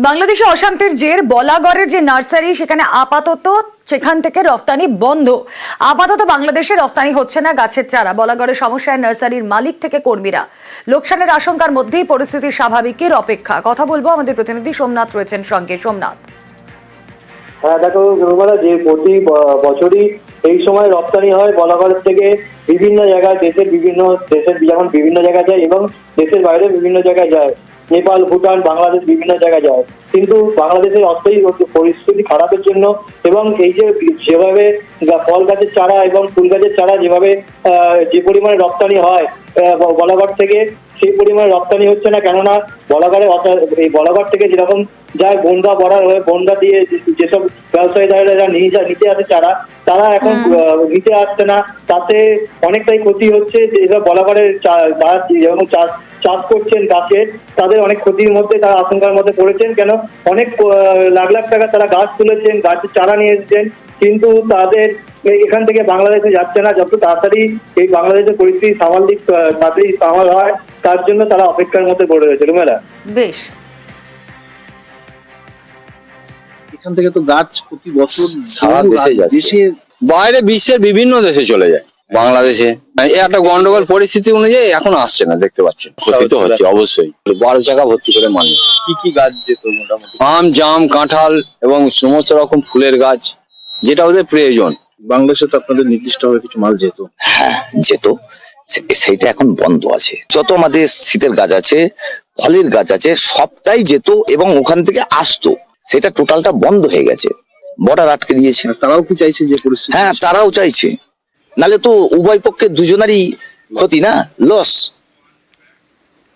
বাংলাদেশে অশান্তির জের বলাগড়ের যে নার্সারি সেখানে আপাতত সেখান থেকে রফতানি বন্ধ। আপাতত বাংলাদেশে রফতানি হচ্ছে না গাছের চারা। বলাগড়ের সমস্যায় নার্সারির মালিক থেকে কর্মীরা। লোকসানের আশঙ্কার মধ্যেই পরিস্থিতি স্বাভাবিকের অপেক্ষা। কথা বলবো, আমাদের প্রতিনিধি সোমনাথ রয়েছেন সঙ্গে। সোমনাথ, হ্যাঁ দেখো যে প্রতি বছরই এই সময় রপ্তানি হয় বলাগড় থেকে বিভিন্ন জায়গায়, দেশের যেমন বিভিন্ন জায়গায় যায় এবং দেশের বাইরে বিভিন্ন জায়গায় যায়, নেপাল, ভুটান, বাংলাদেশ বিভিন্ন জায়গায় যায়। কিন্তু বাংলাদেশের অস্থায়ী পরিস্থিতি খারাপের জন্য এবং এই যেভাবে ফল গাছের চারা এবং ফুল গাছের চারা যেভাবে যে পরিমাণে রপ্তানি হয় বলাগড় থেকে, সেই পরিমাণে রপ্তানি হচ্ছে না। কেননা এই বলাগড় থেকে যেরকম যায় বনগা বর্ডার হয়ে, বনগা দিয়ে যেসব ব্যবসায়ীরা নিতে আসে চারা, তারা এখন নিতে আসছে না। তাতে অনেকটাই ক্ষতি হচ্ছে। যেসব বলাগড়ের গাছ যেমন চাষ করছেন গাছের, তাদের অনেক ক্ষতির মধ্যে, তারা আশঙ্কার মধ্যে পড়েছেন। কেন লাখ লাখ টাকা তারা গাছ তুলেছেন, গাছের চারা নিয়ে এসেছেন, কিন্তু তাদের এখান থেকে বাংলাদেশে যাচ্ছে না। যত তাড়াতাড়ি এই বাংলাদেশের পরিস্থিতি তাড়াতাড়ি সামাল হয়, তার জন্য তারা অপেক্ষার মধ্যে পড়ে রয়েছে। রুমেলা, বেশ, এখান থেকে তো গাছ প্রতি বছর সারা দেশে যাচ্ছে, বাইরে বিশ্বের বিভিন্ন দেশে চলে যায়। বাংলাদেশে একটা গন্ডগোল পরিস্থিতি অনুযায়ী এখন আসছে না, দেখতে পাচ্ছেন। ক্ষতি তো হচ্ছে অবশ্যই। 12 টাকা ভর্তি করে মাল। কি কি গাছ যেত মোটামুটি? আম, জাম, কাঁঠাল এবং সমস্ত রকম ফুলের গাছ, যেটা ওদের প্রয়োজন। বাংলাদেশে তো আপনাদের নির্দিষ্ট ভাবে কিছু মাল যেত। হ্যাঁ যেত, সেইটা এখন বন্ধ আছে। যত আমাদের শীতের গাছ আছে, ফলের গাছ আছে, সবটাই যেত এবং ওখান থেকে আসতো। সেটা টোটালটা বন্ধ হয়ে গেছে, বর্ডার আটকে দিয়েছে। তারাও কি চাইছে যে পরিস্থিতি? হ্যাঁ তারাও চাইছে, নালে তো উভয় পক্ষে দুজনারই ক্ষতি না, লস।